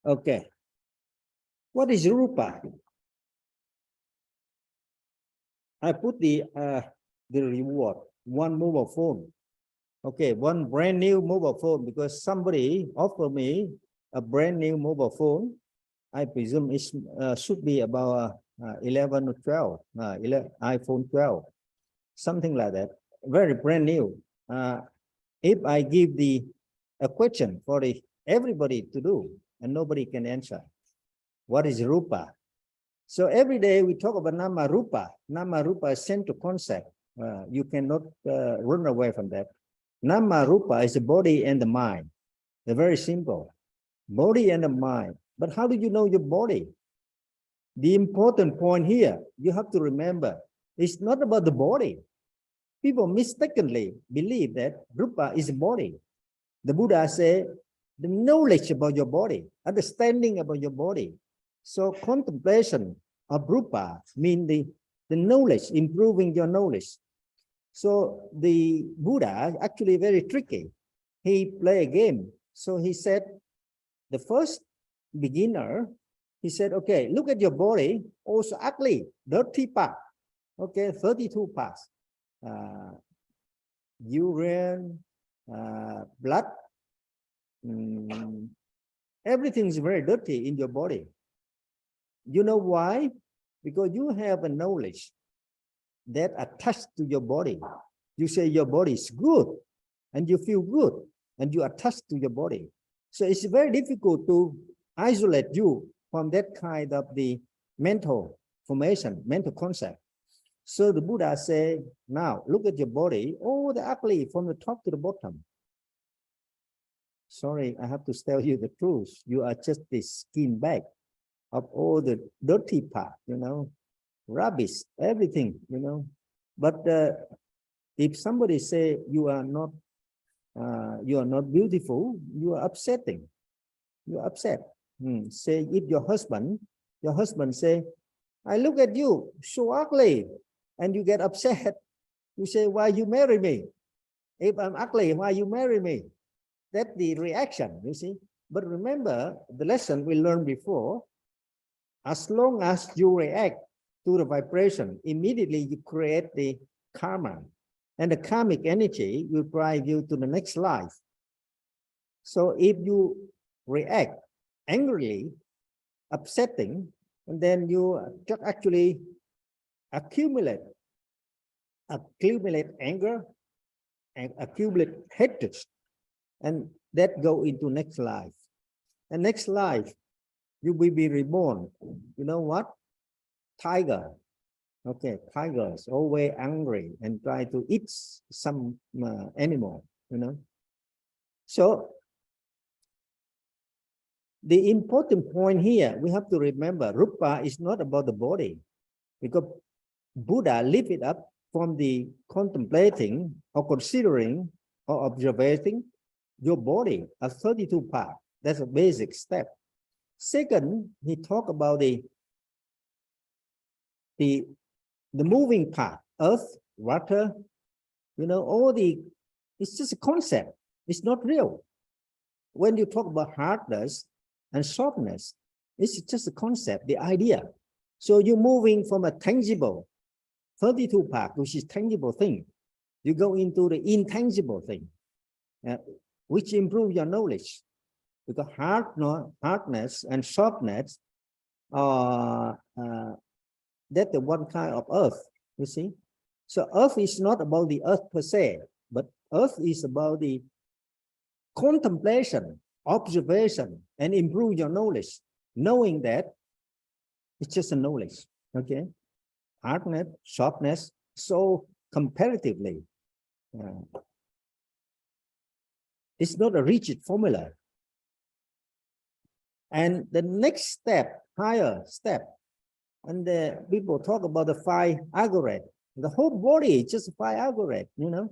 Okay. What is rupa? I put the reward, one mobile phone. Okay, one brand new mobile phone because somebody offered me a brand new mobile phone. I presume it should be about 11 or 12, iPhone 12, something like that. Very brand new. If I give a question for everybody to do and nobody can answer, what is rupa? So every day we talk about nama rupa. Nama rupa is central concept. You cannot run away from that. Nama rupa is the body and the mind. They're very simple. Body and the mind. But how do you know your body? The important point here, you have to remember, it's not about the body. People mistakenly believe that rupa is the body. The Buddha said, the knowledge about your body, understanding about your body. So contemplation of rupa means the knowledge, improving your knowledge. So the Buddha actually very tricky. He played a game. So he said, the first beginner, he said, okay, look at your body, also ugly, dirty part. Okay, 32 parts. Urine, blood, everything is very dirty in your body. You know why? Because you have a knowledge that attached to your body. You say your body is good and you feel good and you attach to your body. So it's very difficult to isolate you from that kind of the mental formation, mental concept. So the Buddha said, now look at your body, all the ugly from the top to the bottom. Sorry, I have to tell you the truth. You are just the skin bag of all the dirty part, rubbish, everything, But if somebody say you are not beautiful, you are upsetting. You are upset. Say if your husband say, I look at you so ugly, and you get upset. You say, why you marry me? If I'm ugly, why you marry me? That's the reaction, you see. But remember the lesson we learned before. As long as you react to the vibration, immediately you create the karma. And the karmic energy will drive you to the next life. So if you react angrily, upsetting, and then you just actually accumulate anger and accumulate hatred, and that go into next life. And next life, you will be reborn. You know what? Tiger. Okay, tigers always angry and try to eat some animal, So the important point here, we have to remember, rupa is not about the body, because Buddha lift it up from the contemplating or considering or observing your body as 32 parts. That's a basic step. Second, he talked about the moving part, earth, water, it's just a concept. It's not real. When you talk about hardness and softness, it's just a concept, the idea. So you're moving from a tangible 32 part, which is tangible thing. You go into the intangible thing, which improve your knowledge. Because hardness and softness are that's the one kind of earth, you see. So earth is not about the earth per se, but earth is about the contemplation, observation, and improve your knowledge, knowing that it's just a knowledge, okay? Hardness, softness, so comparatively, it's not a rigid formula. And the next step, higher step, and the people talk about the 5 algorithm. The whole body is just 5 algorithm,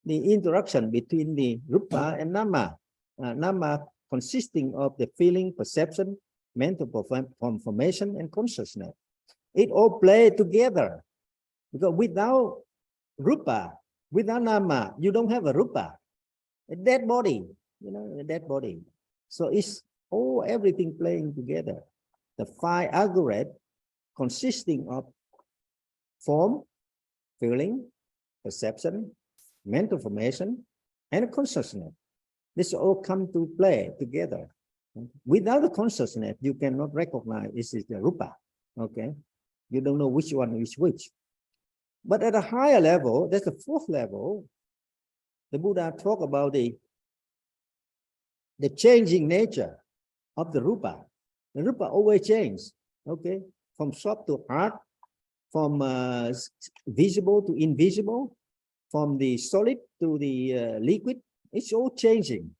the interaction between the rupa and nama. Nama consisting of the feeling, perception, mental formation, and consciousness. It all play together. Because without rupa, without nama, you don't have a rupa. A dead body, a dead body. So it's everything playing together. The 5 algorithms consisting of form, feeling, perception, mental formation, and consciousness. This all come to play together. Without the consciousness, you cannot recognize this is the rupa. Okay, you don't know which one is which. But at a higher level, that's the 4th level. The Buddha talk about the changing nature of the rupa. The rupa always changes. Okay, from soft to hard, from visible to invisible, from the solid to the liquid. It's all changing.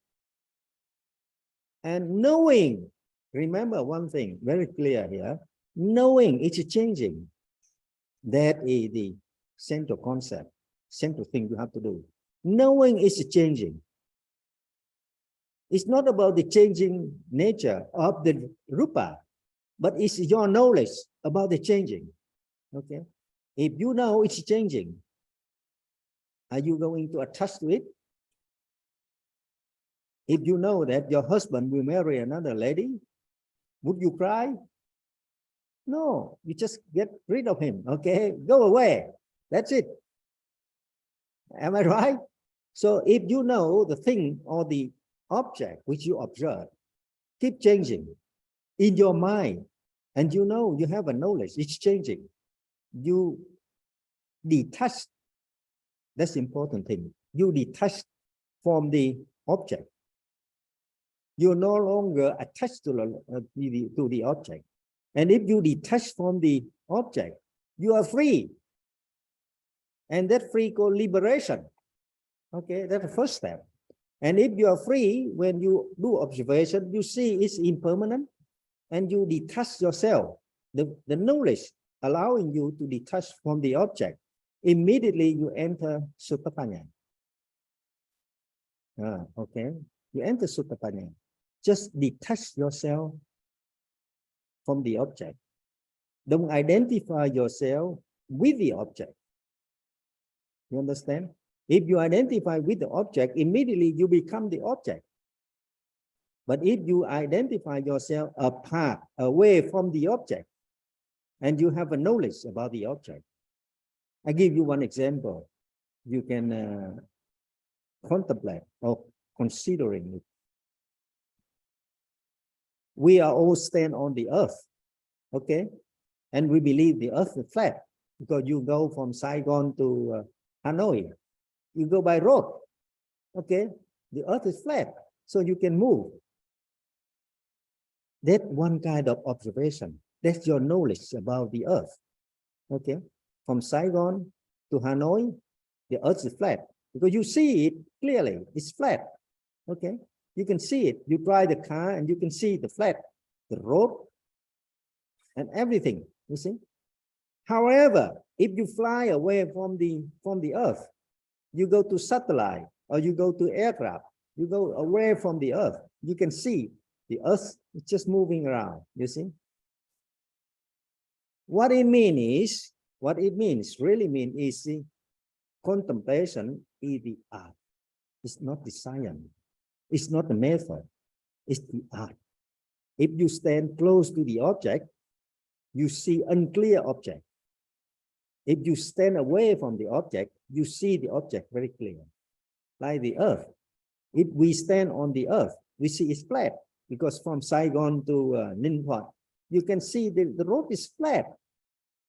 And knowing, remember one thing very clear here, knowing it's changing. That is the central concept, central thing you have to do. Knowing it's changing. It's not about the changing nature of the rupa, but it's your knowledge about the changing. Okay? If you know it's changing, are you going to attach to it? If you know that your husband will marry another lady, would you cry? No, you just get rid of him. Okay, go away. That's it. Am I right? So if you know the thing or the object which you observe keep changing in your mind, and you know you have a knowledge, it's changing, you detach. That's the important thing. You detach from the object. You're no longer attached to the object. And if you detach from the object, you are free. And that free called liberation. Okay, that's the first step. And if you are free, when you do observation, you see it's impermanent, and you detach yourself. The knowledge allowing you to detach from the object. Immediately you enter Suttapanya. Okay, you enter Suttapanya. Just detach yourself from the object. Don't identify yourself with the object. You understand? If you identify with the object, immediately you become the object. But if you identify yourself apart, away from the object, and you have a knowledge about the object. I give you one example. You can contemplate or considering it. We are all stand on the earth, okay? And we believe the earth is flat because you go from Saigon to Hanoi. You go by road, okay? The earth is flat, so you can move. That's one kind of observation. That's your knowledge about the earth, okay? From Saigon to Hanoi, the earth is flat because you see it clearly. It's flat, okay? You can see it. You drive the car and you can see the flat, the road, and everything. You see. However, if you fly away from the earth, you go to satellite or you go to aircraft, you go away from the earth. You can see the earth is just moving around. You see. What it means really means is the contemplation is the art. It's not the science. It's not the method. It's the art. If you stand close to the object, you see unclear object. If you stand away from the object, you see the object very clear. Like the earth. If we stand on the earth, we see it's flat because from Saigon to Ningbo, you can see the road is flat.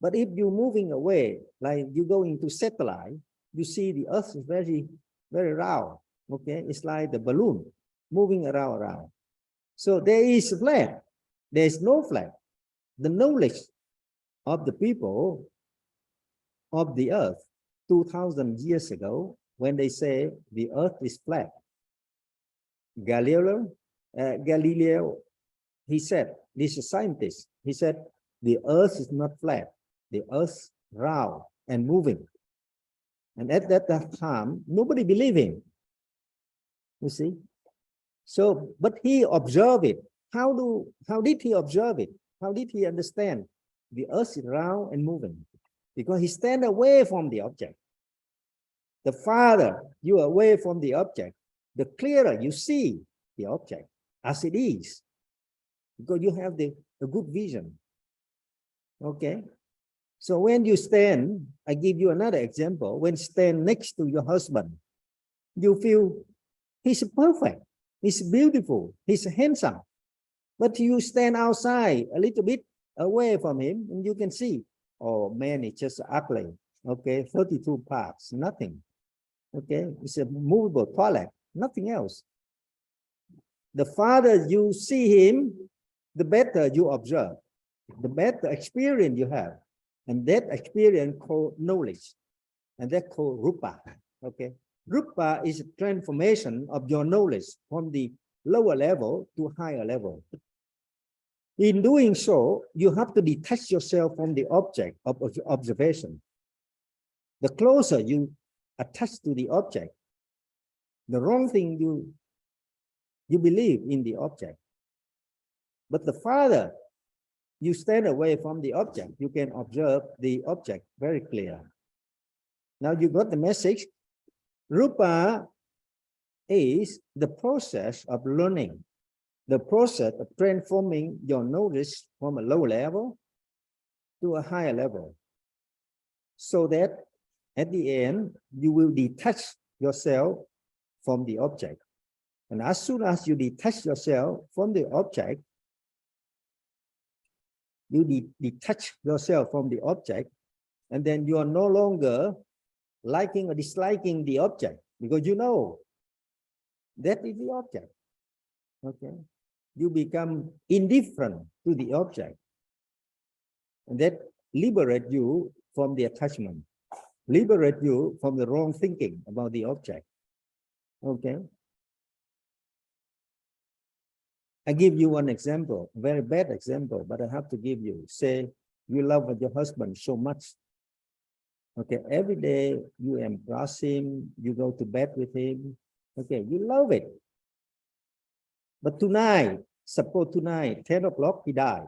But if you're moving away, like you go into satellite, you see the earth is very, very round. Okay, it's like the balloon moving around. So there is flat. There is no flat. The knowledge of the people of the earth 2,000 years ago, when they say the earth is flat, Galileo, he said, this is a scientist, he said, the earth is not flat, the earth is round and moving. And at that time, nobody believed him. You see? So, but he observed it. How did he observe it? How did he understand? The earth is round and moving. Because he stand away from the object. The farther you are away from the object, the clearer you see the object as it is. because you have the good vision. Okay. So when you stand, I give you another example. When stand next to your husband, you feel he's perfect, he's beautiful, he's handsome. But you stand outside a little bit away from him and you can see, oh man, it's just ugly. Okay, 32 parts, nothing. Okay, it's a movable toilet, nothing else. The farther you see him, the better you observe, the better experience you have. And that experience called knowledge. And that called rupa. Okay. Rupa is a transformation of your knowledge from the lower level to higher level. In doing so, you have to detach yourself from the object of observation. The closer you attach to the object, the wrong thing you believe in the object. But the farther you stand away from the object, you can observe the object very clear. Now you got the message. Rupa is the process of learning, the process of transforming your knowledge from a low level to a higher level, so that at the end, you will detach yourself from the object. And as soon as you detach yourself from the object, you detach yourself from the object, and then you are no longer liking or disliking the object, because you know that is the object. Okay, you become indifferent to the object, and that liberates you from the attachment, liberate you from the wrong thinking about the object. Okay, I give you one example, a very bad example, but I have to give you. Say you love your husband so much. Okay, every day you embrace him, you go to bed with him. Okay, you love it. But tonight, suppose tonight, 10 o'clock, he died.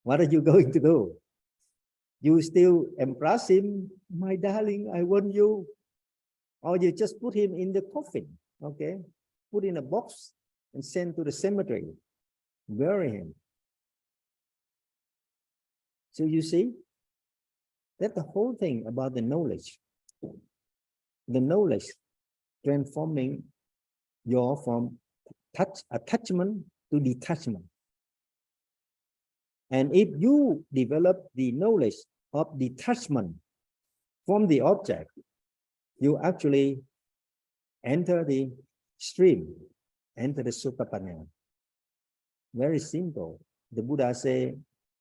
What are you going to do? You still embrace him, my darling, I want you. Or you just put him in the coffin, okay? Put in a box and send to the cemetery, bury him. So you see, that's the whole thing about the knowledge. The knowledge transforming your from attachment to detachment. And if you develop the knowledge of detachment from the object, you actually enter the stream, enter the Sotapanna. Very simple. The Buddha say,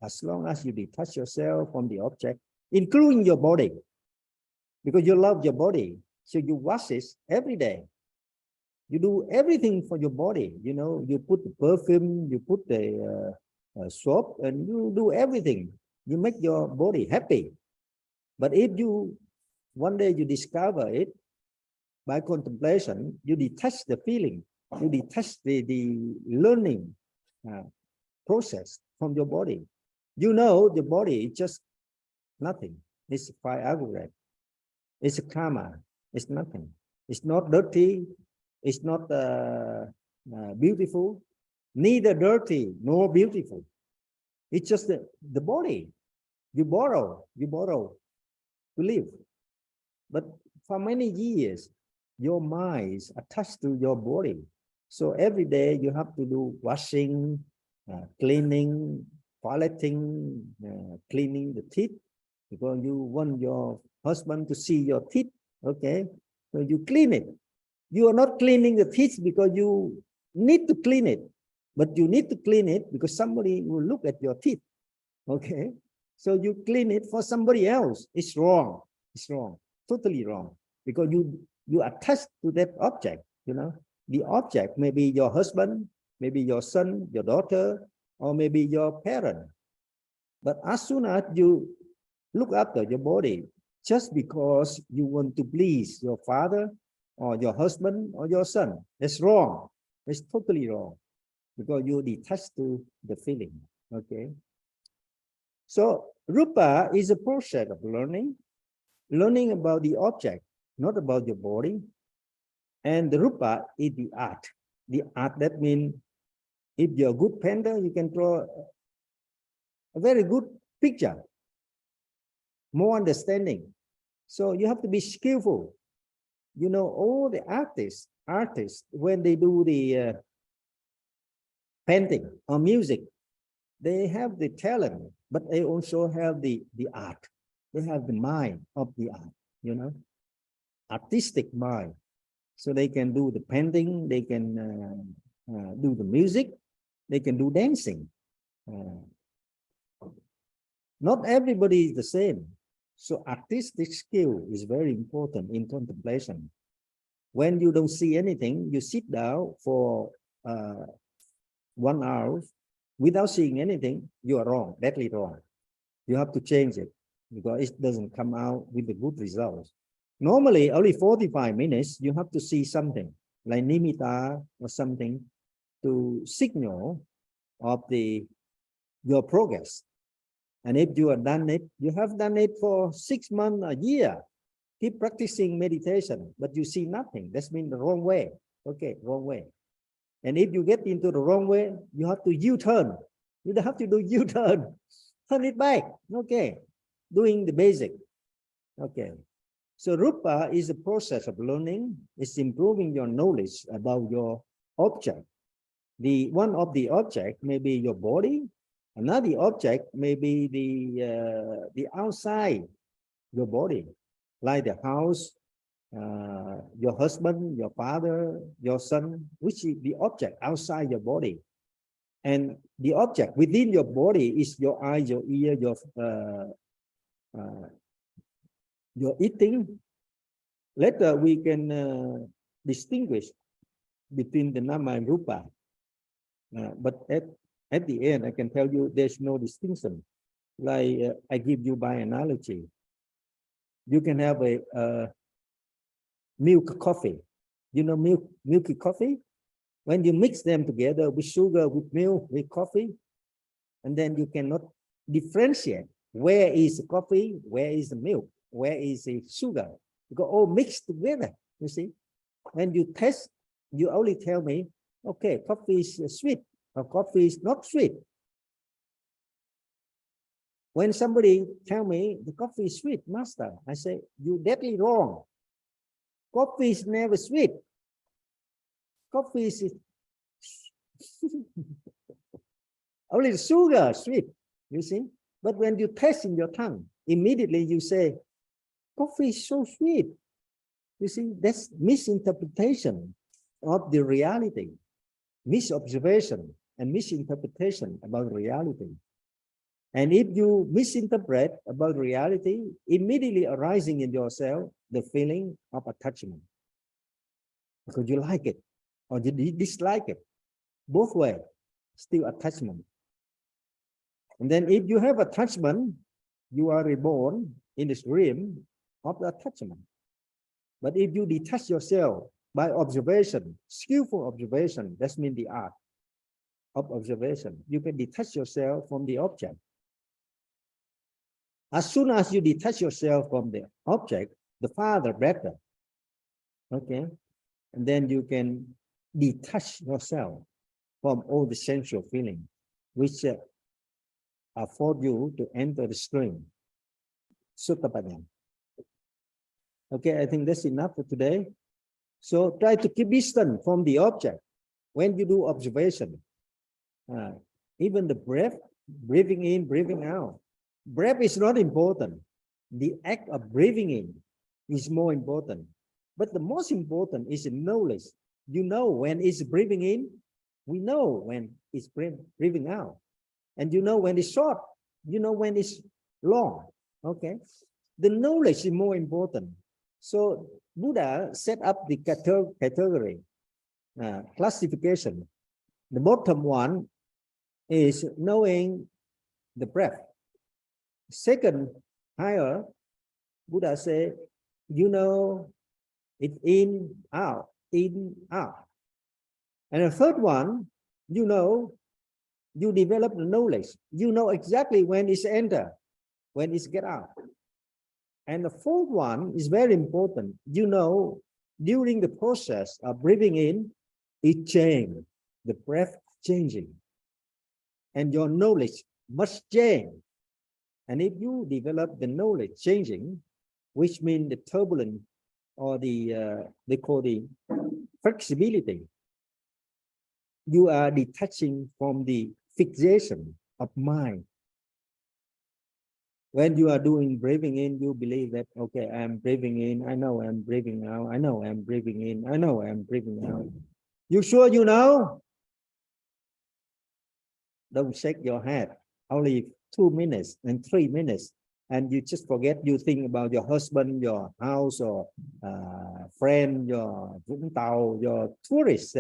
as long as you detach yourself from the object, including your body, because you love your body, so you wash it every day. You do everything for your body. You know, you put the perfume, you put the soap, and you do everything. You make your body happy. But if you one day you discover it by contemplation, you detach the feeling, you detach the learning process from your body. You know the body is just nothing. It's fire aggregate. It's a karma. It's nothing. It's not dirty. It's not beautiful. Neither dirty nor beautiful. It's just the body. You borrow to live. But for many years, your mind is attached to your body. So every day you have to do washing, cleaning, toileting, cleaning the teeth, because you want your husband to see your teeth. Okay, so you clean it. You are not cleaning the teeth because you need to clean it, but you need to clean it because somebody will look at your teeth. Okay, so you clean it for somebody else. It's wrong. It's wrong. Totally wrong, because you attach to that object. You know, the object may be your husband, maybe your son, your daughter, or maybe your parent. But as soon as you look after your body, just because you want to please your father or your husband or your son, that's wrong. It's totally wrong, because you detach to the feeling. Okay. So rupa is a process of learning about the object, not about your body. And the rupa is the art. The art, that means If you're a good painter, you can draw a very good picture, more understanding. So you have to be skillful. You know, all the artists, when they do the painting or music, they have the talent, but they also have the art. They have the mind of the art, you know, artistic mind. So they can do the painting, they can do the music, they can do dancing. Not everybody is the same. So artistic skill is very important in contemplation. When you don't see anything, you sit down for 1 hour without seeing anything, you are wrong, deadly wrong. You have to change it because it doesn't come out with the good results. Normally, only 45 minutes, you have to see something like nimitta or something to signal of your progress. And if you have done it, you have done it for 6 months, a year, keep practicing meditation, but you see nothing. That's mean the wrong way. Okay, wrong way. And if you get into the wrong way, you have to U-turn. You don't have to do U-turn. Turn it back. Okay, doing the basic. Okay. So rupa is a process of learning. It's improving your knowledge about your object. One of the object may be your body. Another object may be the outside your body, like the house, your husband, your father, your son, which is the object outside your body. And the object within your body is your eye, your ear, your eating. Later we can distinguish between the nama and rupa. But at the end, I can tell you there's no distinction. Like I give you by analogy. You can have a milk coffee. You know milky coffee? When you mix them together with sugar, with milk, with coffee, and then you cannot differentiate where is the coffee, where is the milk, where is the sugar. Because all mixed together, you see. When you test, you only tell me, okay, coffee is sweet or coffee is not sweet. When somebody tell me the coffee is sweet, master, I say, you deadly wrong. Coffee is never sweet. Coffee is only the sugar sweet, you see. But when you taste in your tongue, immediately you say, coffee is so sweet. You see, that's misinterpretation of the reality, misobservation and misinterpretation about reality. And if you misinterpret about reality, immediately arising in yourself the feeling of attachment. Because you like it or you dislike it. Both ways, still attachment. And then if you have attachment, you are reborn in this dream of the attachment. But if you detach yourself by observation, skillful observation, that means the art of observation. You can detach yourself from the object. As soon as you detach yourself from the object, the farther better. Okay. And then you can detach yourself from all the sensual feeling, which afford you to enter the stream. Sutta. Okay, I think that's enough for today. So try to keep distance from the object when you do observation. Even the breath, breathing in, breathing out. Breath is not important. The act of breathing in is more important. But the most important is the knowledge. You know when it's breathing in, we know when it's breathing out. And you know when it's short, you know when it's long. Okay. The knowledge is more important. So Buddha set up the category, classification. The bottom one is knowing the breath. Second, higher, Buddha said, you know it in, out, in, out. And the third one, you know, you develop the knowledge. You know exactly when it's enter, when it's get out. And the fourth one is very important. You know, during the process of breathing in, it changes. The breath changing. And your knowledge must change. And if you develop the knowledge changing, which means the turbulence or the they call the flexibility, you are detaching from the fixation of mind. When you are doing breathing in, you believe that, okay, I'm breathing in, I know I'm breathing out, I know I'm breathing in, I know I'm breathing out. You sure you know? Don't shake your head. Only 2 minutes and 3 minutes. And you just forget, you think about your husband, your house, or friend, your Vũng Tàu, your tourist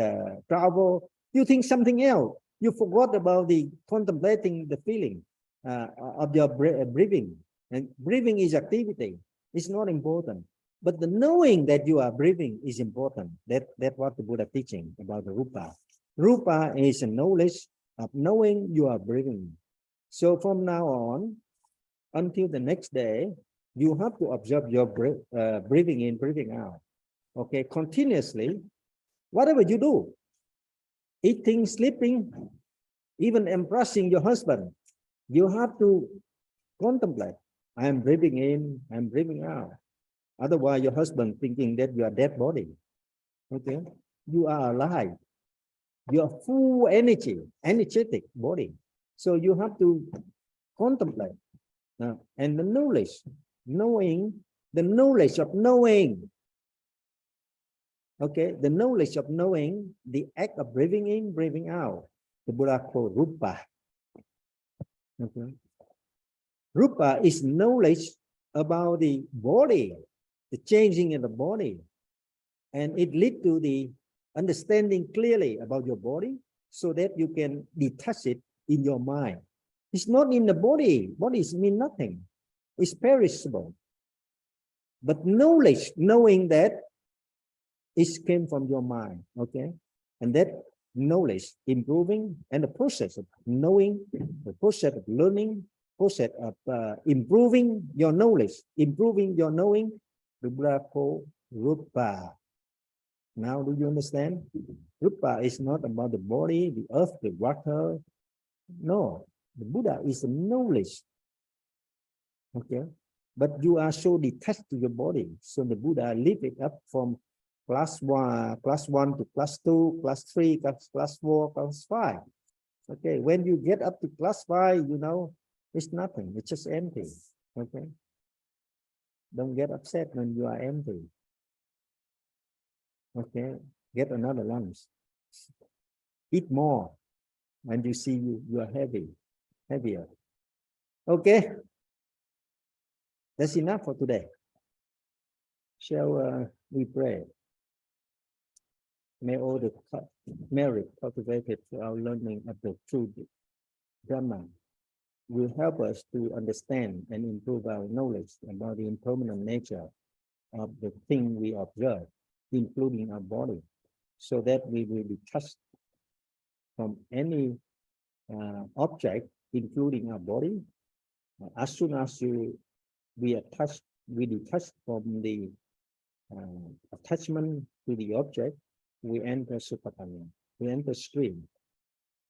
travel. You think something else. You forgot about the contemplating the feeling of your breathing. And breathing is activity. It's not important. But the knowing that you are breathing is important. That's what the Buddha teaching about the rupa. Rupa is a knowledge of knowing you are breathing. So from now on, until the next day, you have to observe your breathing in, breathing out. Okay, continuously, whatever you do, eating, sleeping, even embracing your husband, you have to contemplate. I am breathing in, I'm breathing out. Otherwise, your husband thinking that you are dead body. Okay, you are alive. You are full energy, energetic body. So you have to contemplate. And the knowledge, knowing, the knowledge of knowing. Okay, the knowledge of knowing the act of breathing in, breathing out. The Buddha called rupa. Okay. Rupa is knowledge about the body, the changing in the body. And it leads to the understanding clearly about your body so that you can detach it in your mind. It's not in the body. Bodies mean nothing. It's perishable. But knowledge, knowing that it came from your mind, okay? And that knowledge improving and the process of knowing, the process of learning, process of improving your knowledge, improving your knowing, the Buddha called rupa. Now, do you understand? Rupa is not about the body, the earth, the water. No, the Buddha is a knowledge. Okay, but you are so detached to your body. So the Buddha lift it up from class one to class 2, class 3, class 4, class 5. Okay, when you get up to class 5, you know, it's nothing. It's just empty. Okay, don't get upset when you are empty. Okay, get another lunch. Eat more. When you see you are heavier. Okay, that's enough for today. Shall we pray? May all the merit cultivated through our learning of the true Dhamma will help us to understand and improve our knowledge about the impermanent nature of the thing we observe, including our body, so that we will be touched from any object, including our body. As soon as we detach from the attachment to the object, we enter Supatanya, we enter stream.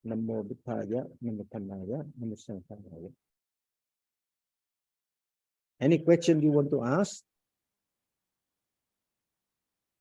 Namo Buddhaya, Namo Dhammaya, Namo Sanghaya. Any question you want to ask?